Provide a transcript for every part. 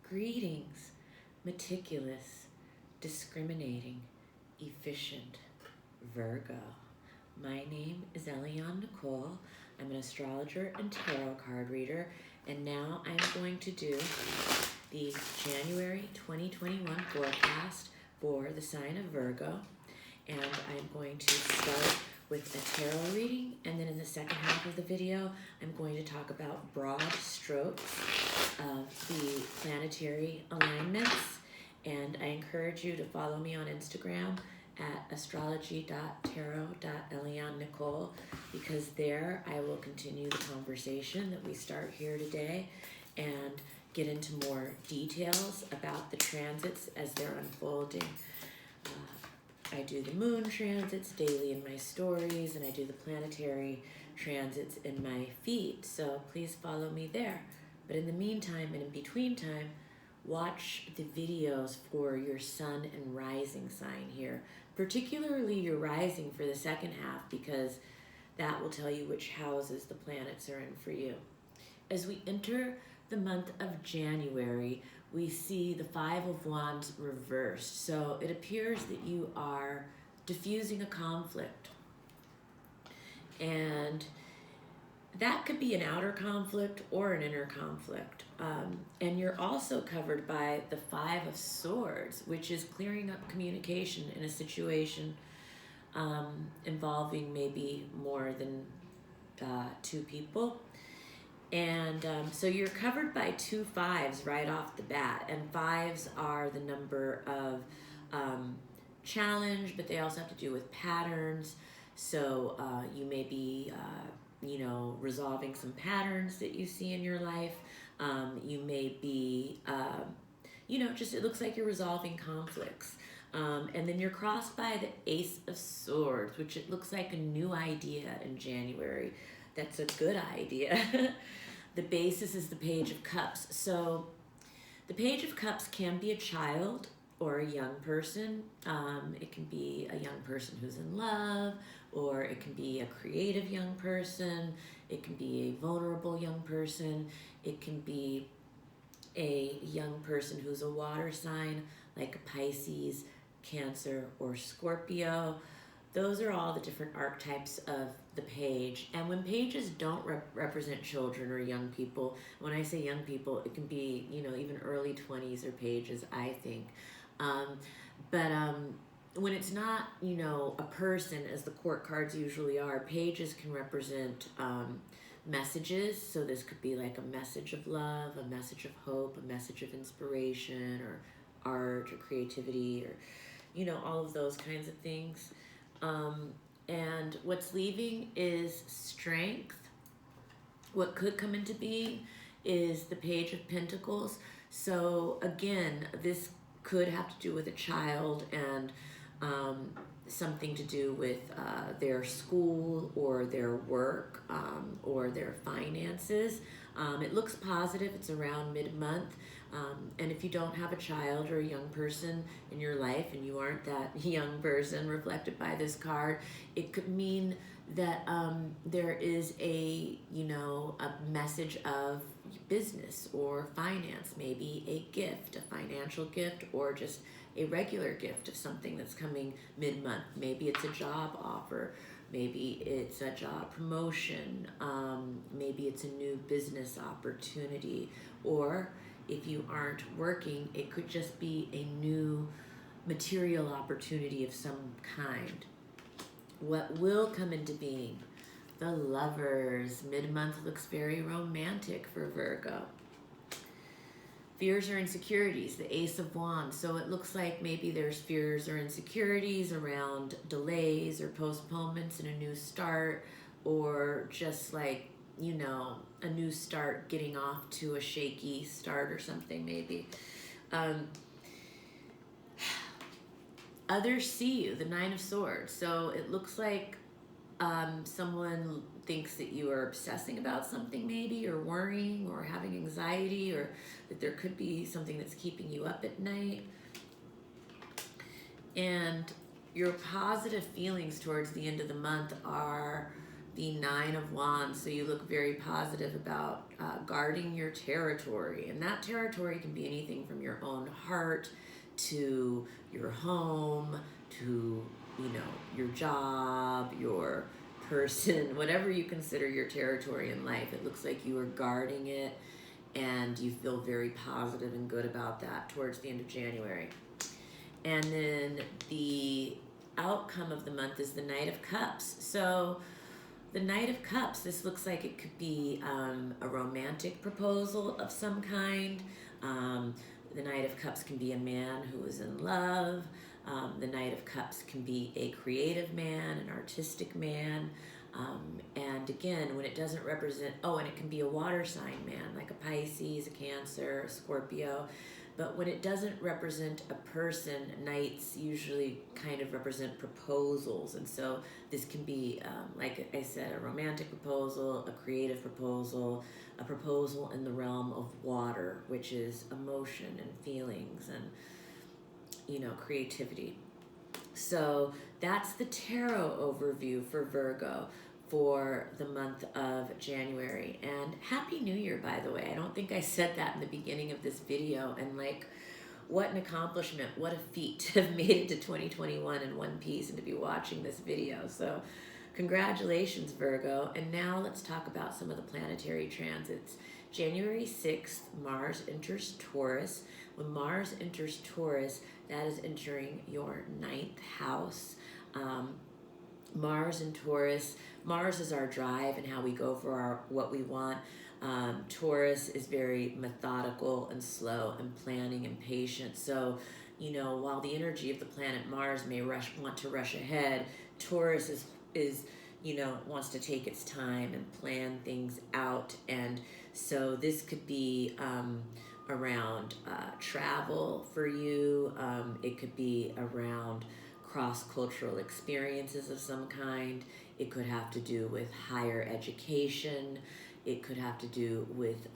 Greetings, meticulous, discriminating, efficient Virgo. My name is Eliane Nicole. I'm an astrologer and tarot card reader, and now I'm going to do the January 2021 forecast for the sign of Virgo. And I'm going to start with a tarot reading, and then in the second half of the video, I'm going to talk about broad strokes of the planetary alignments. And I encourage you to follow me on Instagram at astrology.tarot.elianenicole, because there I will continue the conversation that we start here today and get into more details about the transits as they're unfolding. I do the moon transits daily in my stories, and I do the planetary transits in my feed, so please follow me there. But in the meantime and in between time, watch the videos for your sun and rising sign here, particularly your rising for the second half, because that will tell you which houses the planets are in for you. As we enter the month of January, we see the Five of Wands reversed. So it appears that you are diffusing a conflict. And that could be an outer conflict or an inner conflict. And you're also covered by the Five of Swords, which is clearing up communication in a situation involving maybe more than two people. And so you're covered by two fives right off the bat. And fives are the number of challenge, but they also have to do with patterns. So you may be, resolving some patterns that you see in your life. You may be, it looks like you're resolving conflicts. And then you're crossed by the Ace of Swords, which it looks like a new idea in January. That's a good idea. The basis is the Page of Cups. So the Page of Cups can be a child or a young person. It can be a young person who's in love, or it can be a creative young person. It can be a vulnerable young person. It can be a young person who's a water sign, like a Pisces, Cancer, or Scorpio. Those are all the different archetypes of the page. And when pages don't represent children or young people, when I say young people, it can be, even early 20s or pages, I think. But when it's not, a person, as the court cards usually are, pages can represent messages. So this could be like a message of love, a message of hope, a message of inspiration, or art, or creativity, or, all of those kinds of things. And what's leaving is strength. What could come into being is the Page of Pentacles. So again, this could have to do with a child and something to do with their school or their work or their finances. It looks positive. It's around mid-month. And if you don't have a child or a young person in your life, and you aren't that young person reflected by this card, it could mean that there is a message of business or finance, maybe a gift, a financial gift, or just a regular gift of something that's coming mid-month. Maybe it's a job offer. Maybe it's a job promotion. Maybe it's a new business opportunity. Or if you aren't working, it could just be a new material opportunity of some kind. What will come into being? The Lovers. Mid-month looks very romantic for Virgo. Fears or insecurities, the Ace of Wands. So it looks like maybe there's fears or insecurities around delays or postponements in a new start, or just like, a new start getting off to a shaky start or something maybe. Others see you, the Nine of Swords. So it looks like someone thinks that you are obsessing about something maybe, or worrying, or having anxiety, or that there could be something that's keeping you up at night. And your positive feelings towards the end of the month are the Nine of Wands. So you look very positive about guarding your territory. And that territory can be anything from your own heart to your home to, you know, your job, your person, whatever you consider your territory in life. It looks like you are guarding it, and you feel very positive and good about that towards the end of January. And then the outcome of the month is the Knight of Cups. So the Knight of Cups, this looks like it could be a romantic proposal of some kind. The Knight of Cups can be a man who is in love. The Knight of Cups can be a creative man, an artistic man. And again, when it doesn't represent, and it can be a water sign man, like a Pisces, a Cancer, a Scorpio. But when it doesn't represent a person, Knights usually kind of represent proposals. And so this can be, like I said, a romantic proposal, a creative proposal, a proposal in the realm of water, which is emotion and feelings and, you know, creativity. So that's the tarot overview for Virgo for the month of January. And Happy New Year, by the way. I don't think I said that in the beginning of this video. And like, what an accomplishment, what a feat to have made it to 2021 in one piece and to be watching this video. So congratulations, Virgo. And now let's talk about some of the planetary transits. January 6th, Mars enters Taurus. When Mars enters Taurus, that is entering your 9th house. Mars and Taurus. Mars is our drive and how we go for what we want. Taurus is very methodical and slow and planning and patient. So, you know, while the energy of the planet Mars may want to rush ahead, Taurus is you know, wants to take its time and plan things out. And so this could be around travel for you. It could be around cross-cultural experiences of some kind. It could have to do with higher education. It could have to do with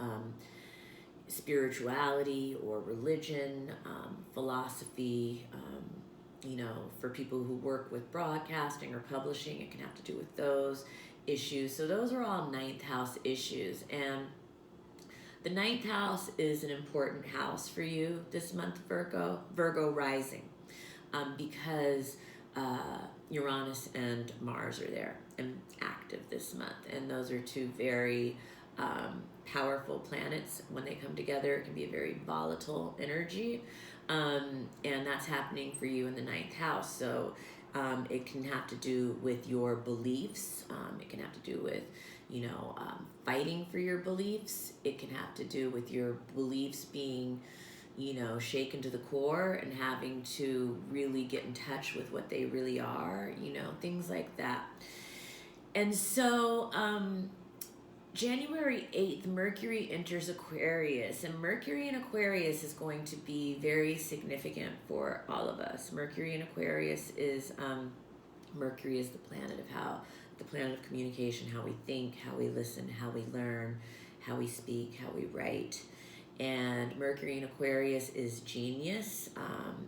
spirituality or religion, philosophy. You know, for people who work with broadcasting or publishing, it can have to do with those issues. So those are all 9th house issues. And the 9th house is an important house for you this month, Virgo rising, because Uranus and Mars are there and active this month. And those are two very powerful planets. When they come together, it can be a very volatile energy. And that's happening for you in the 9th house. So it can have to do with your beliefs. It can have to do with, you know, fighting for your beliefs. It can have to do with your beliefs being, you know, shaken to the core and having to really get in touch with what they really are, you know, things like that. And so January 8th, Mercury enters Aquarius, and Mercury in Aquarius is going to be very significant for all of us. Mercury in Aquarius is, Mercury is the planet of communication, how we think, how we listen, how we learn, how we speak, how we write. And Mercury in Aquarius is genius.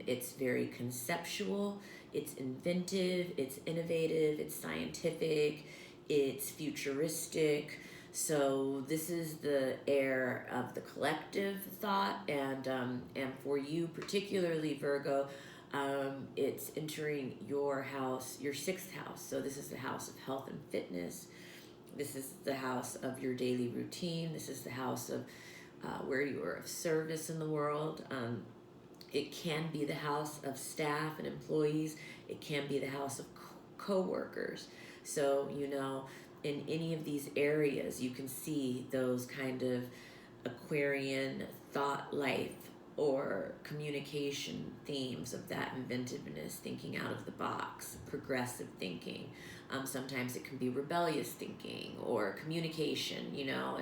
It's very conceptual, it's inventive, it's innovative, it's scientific, it's futuristic. So this is the air of the collective thought, and for you particularly, Virgo, it's entering your house, your 6th house. So this is the house of health and fitness. This is the house of your daily routine. This is the house of where you are of service in the world. It can be the house of staff and employees. It can be the house of co-workers. So, you know, in any of these areas, you can see those kind of Aquarian thought life or communication themes of that inventiveness, thinking out of the box, progressive thinking. Sometimes it can be rebellious thinking or communication, you know,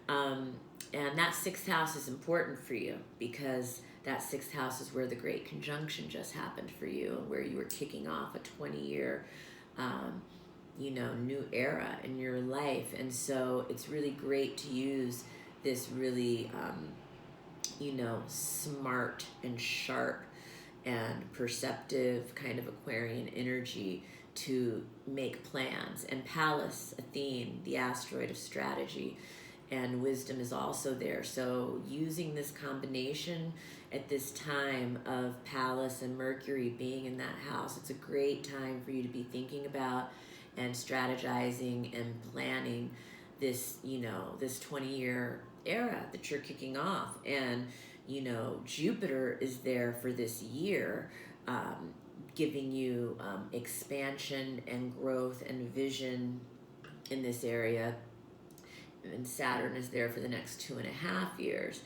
and that 6th house is important for you because that 6th house is where the Great Conjunction just happened for you and where you were kicking off a 20-year you know, new era in your life. And so it's really great to use this really, you know, smart and sharp and perceptive kind of Aquarian energy to make plans. And Pallas, Athene, the asteroid of strategy and wisdom, is also there. So using this combination at this time of Pallas and Mercury being in that house, it's a great time for you to be thinking about and strategizing and planning this, this 20-year era that you're kicking off. And, Jupiter is there for this year, giving you expansion and growth and vision in this area. And Saturn is there for the next 2.5 years,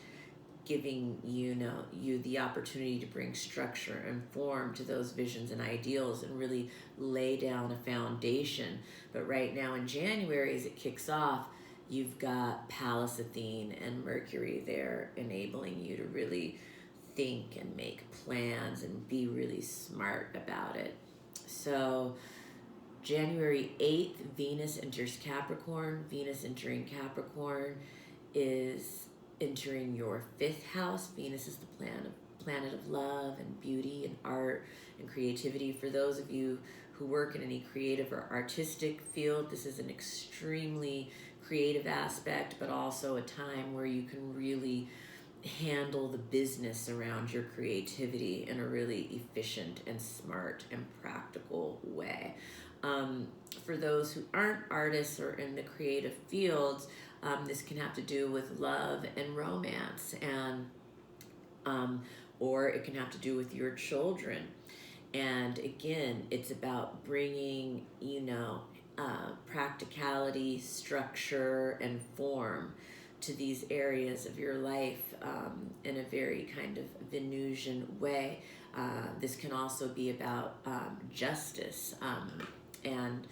giving you the opportunity to bring structure and form to those visions and ideals and really lay down a foundation. But right now in January, as it kicks off, you've got Pallas, Athene, and Mercury there, enabling you to really think and make plans and be really smart about it. So January 8th, Venus enters Capricorn. Venus entering Capricorn is entering your 5th house. Venus is the planet of love and beauty and art and creativity. For those of you who work in any creative or artistic field, this is an extremely creative aspect, but also a time where you can really handle the business around your creativity in a really efficient and smart and practical way. For those who aren't artists or in the creative fields, this can have to do with love and romance, and or it can have to do with your children. And again, it's about bringing, practicality, structure, and form to these areas of your life in a very kind of Venusian way. This can also be about justice and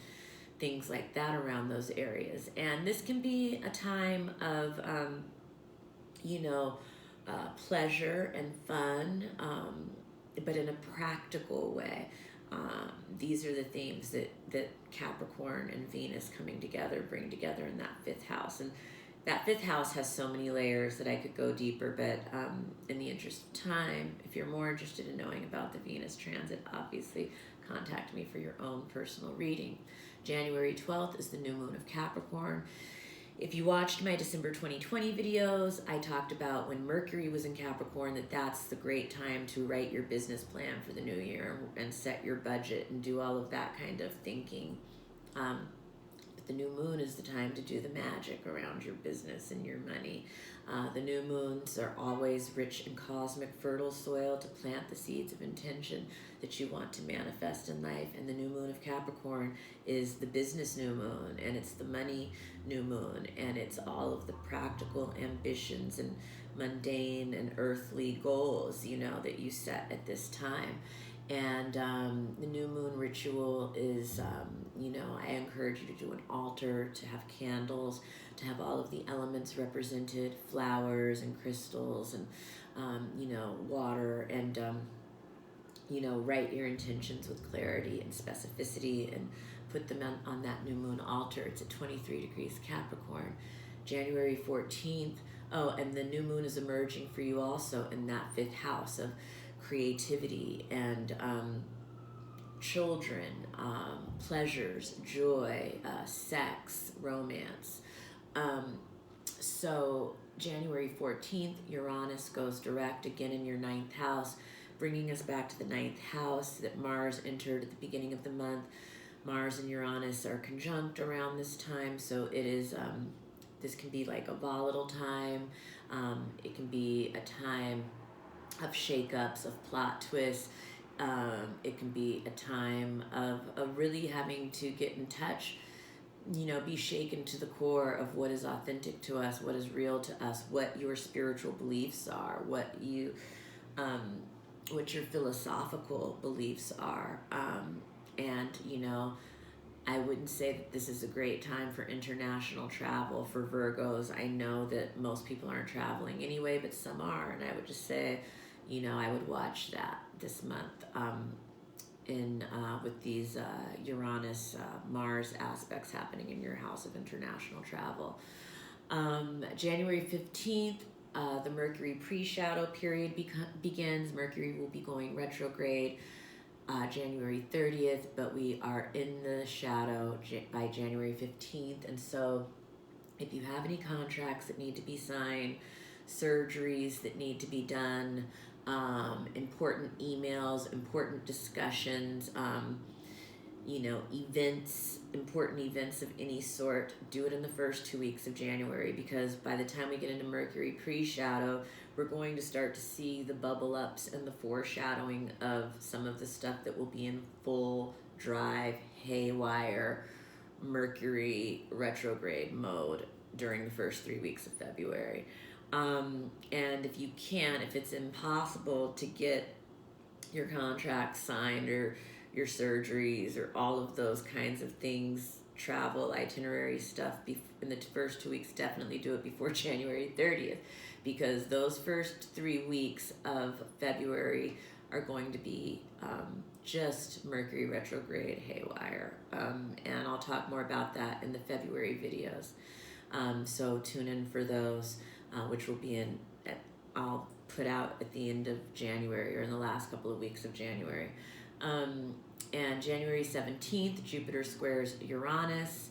things like that around those areas. And this can be a time of, pleasure and fun, but in a practical way. These are the themes that Capricorn and Venus coming together bring together in that 5th house. And that 5th house has so many layers that I could go deeper, but in the interest of time, if you're more interested in knowing about the Venus transit, obviously contact me for your own personal reading. January 12th is the new moon of Capricorn. If you watched my December 2020 videos, I talked about when Mercury was in Capricorn, that's the great time to write your business plan for the new year and set your budget and do all of that kind of thinking. But the new moon is the time to do the magic around your business and your money. The new moons are always rich in cosmic fertile soil to plant the seeds of intention that you want to manifest in life. And the new moon of Capricorn is the business new moon, and it's the money new moon, and it's all of the practical ambitions and mundane and earthly goals, that you set at this time. And the new moon ritual is, I encourage you to do an altar, to have candles, to have all of the elements represented, flowers and crystals and, water, and, write your intentions with clarity and specificity and put them on that new moon altar. It's at 23 degrees Capricorn. January 14th, and the new moon is emerging for you also in that 5th house of creativity and children, pleasures, joy, sex, romance. So January 14th, Uranus goes direct again in your 9th house, bringing us back to the 9th house that Mars entered at the beginning of the month. Mars and Uranus are conjunct around this time, so it is, this can be like a volatile time. It can be a time of shakeups, of plot twists. It can be a time of really having to get in touch, be shaken to the core of what is authentic to us, what is real to us, what your spiritual beliefs are, what your philosophical beliefs are. And, I wouldn't say that this is a great time for international travel for Virgos. I know that most people aren't traveling anyway, but some are. And I would just say, I would watch that this month with these Uranus, Mars aspects happening in your house of international travel. January 15th, the Mercury pre-shadow period begins. Mercury will be going retrograde. January 30th, but we are in the shadow by January 15th. And so if you have any contracts that need to be signed, surgeries that need to be done, important emails, important discussions, events, important events of any sort, do it in the first 2 weeks of January, because by the time we get into Mercury pre-shadow, we're going to start to see the bubble ups and the foreshadowing of some of the stuff that will be in full drive, haywire, Mercury retrograde mode during the first 3 weeks of February. And if it's impossible to get your contracts signed or your surgeries or all of those kinds of things, travel, itinerary stuff in the first 2 weeks, definitely do it before January 30th, because those first 3 weeks of February are going to be just Mercury retrograde haywire. And I'll talk more about that in the February videos. So tune in for those, which will be I'll put out at the end of January or in the last couple of weeks of January. And January 17th, Jupiter squares Uranus.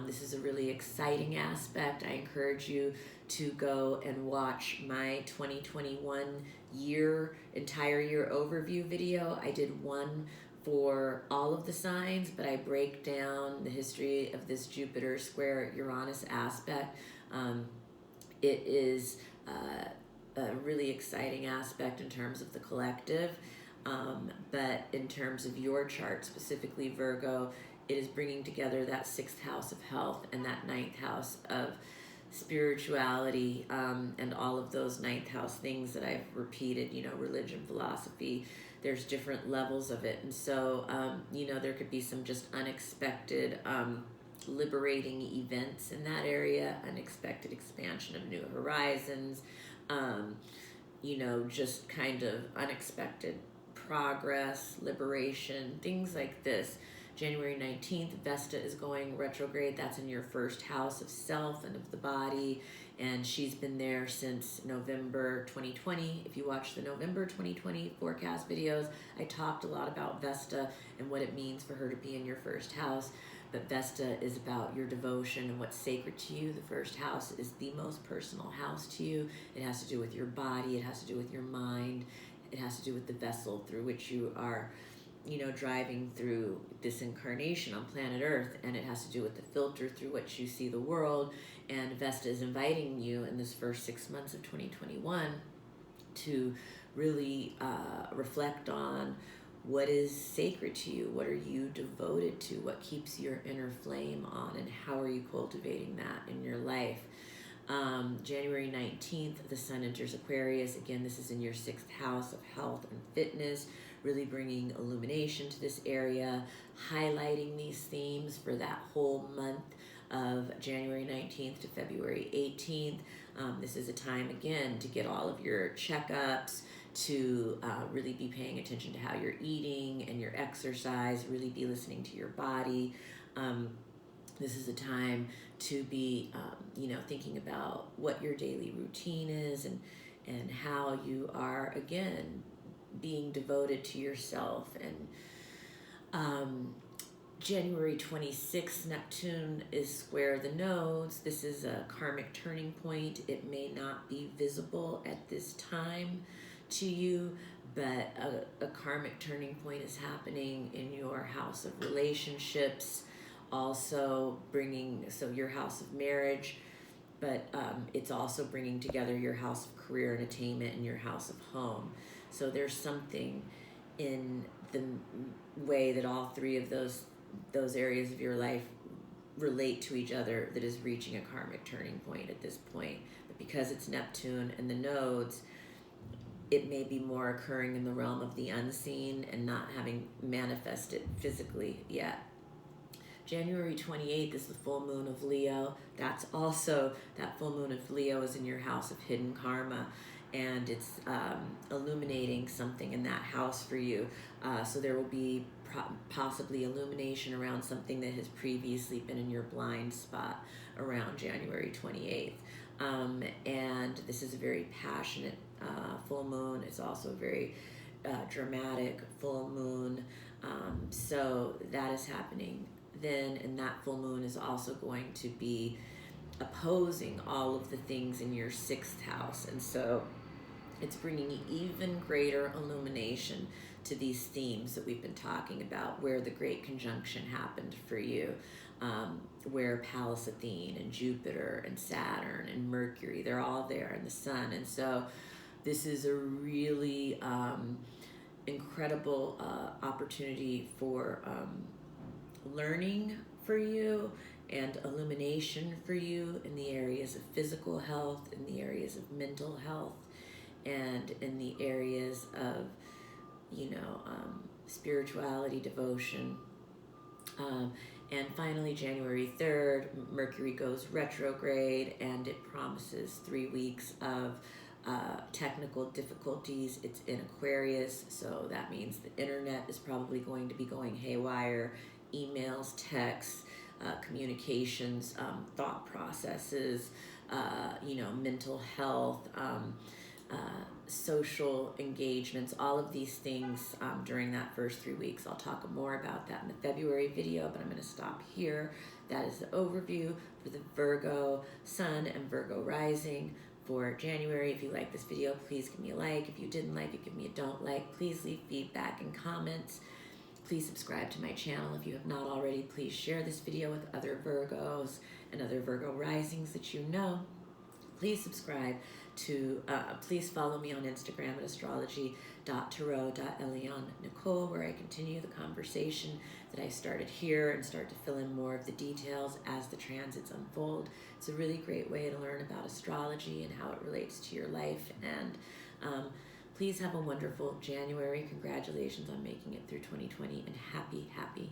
This is a really exciting aspect. I encourage you to go and watch my 2021 entire year overview video. I did one for all of the signs, but I break down the history of this Jupiter square Uranus aspect. It is a really exciting aspect in terms of the collective, but in terms of your chart, specifically Virgo, it is bringing together that 6th house of health and that 9th house of spirituality, and all of those 9th house things that I've repeated, religion, philosophy. There's different levels of it. And so, there could be some just unexpected, liberating events in that area, unexpected expansion of new horizons, just kind of unexpected progress, liberation, things like this. January 19th, Vesta is going retrograde. That's in your first house of self and of the body. And she's been there since November 2020. If you watch the November 2020 forecast videos, I talked a lot about Vesta and what it means for her to be in your first house. But Vesta is about your devotion and what's sacred to you. The first house is the most personal house to you. It has to do with your body. It has to do with your mind. It has to do with the vessel through which you are driving through this incarnation on planet Earth, and it has to do with the filter through which you see the world. And Vesta is inviting you in this first 6 months of 2021 to really reflect on what is sacred to you, what are you devoted to, what keeps your inner flame on, and how are you cultivating that in your life. January 19th, the sun enters Aquarius. Again, this is in your 6th house of health and fitness, really bringing illumination to this area, highlighting these themes for that whole month of January 19th to February 18th. This is a time, again, to get all of your checkups, to really be paying attention to how you're eating and your exercise, really be listening to your body. This is a time to be, thinking about what your daily routine is and how you are, again, being devoted to yourself. And January 26th, Neptune is square the nodes. This is a karmic turning point. It may not be visible at this time to you, but a karmic turning point is happening in your house of relationships, also your house of marriage, but it's also bringing together your house of career and attainment and your house of home. So there's something in the way that all three of those areas of your life relate to each other that is reaching a karmic turning point at this point. But because it's Neptune and the nodes, it may be more occurring in the realm of the unseen and not having manifested physically yet. January 28th is the full moon of Leo. That full moon of Leo is in your house of hidden karma, and it's illuminating something in that house for you. So there will be possibly illumination around something that has previously been in your blind spot around January 28th. And this is a very passionate full moon. It's also very, dramatic full moon. So that is happening then, and that full moon is also going to be opposing all of the things in your sixth house. And so it's bringing even greater illumination to these themes that we've been talking about, where the great conjunction happened for you, where Pallas Athene and Jupiter and Saturn and Mercury, they're all there, and the sun. And so this is a really incredible opportunity for learning for you and illumination for you in the areas of physical health, in the areas of mental health, and in the areas of, spirituality, devotion. And finally, January 3rd, Mercury goes retrograde, and it promises 3 weeks of technical difficulties. It's in Aquarius, so that means the internet is probably going to be going haywire. Emails, texts, communications, thought processes, mental health, social engagements, all of these things during that first 3 weeks. I'll talk more about that in the February video, but I'm going to stop here. That is the overview for the Virgo Sun and Virgo Rising for January. If you like this video, please give me a like. If you didn't like it, give me a don't like. Please leave feedback and comments. Please subscribe to my channel if you have not already. Please share this video with other Virgos and other Virgo risings that you know. Please subscribe to, please follow me on Instagram at astrology.tarot.eliane-nicole, where I continue the conversation that I started here and start to fill in more of the details as the transits unfold. It's a really great way to learn about astrology and how it relates to your life. And please have a wonderful January. Congratulations on making it through 2020, and happy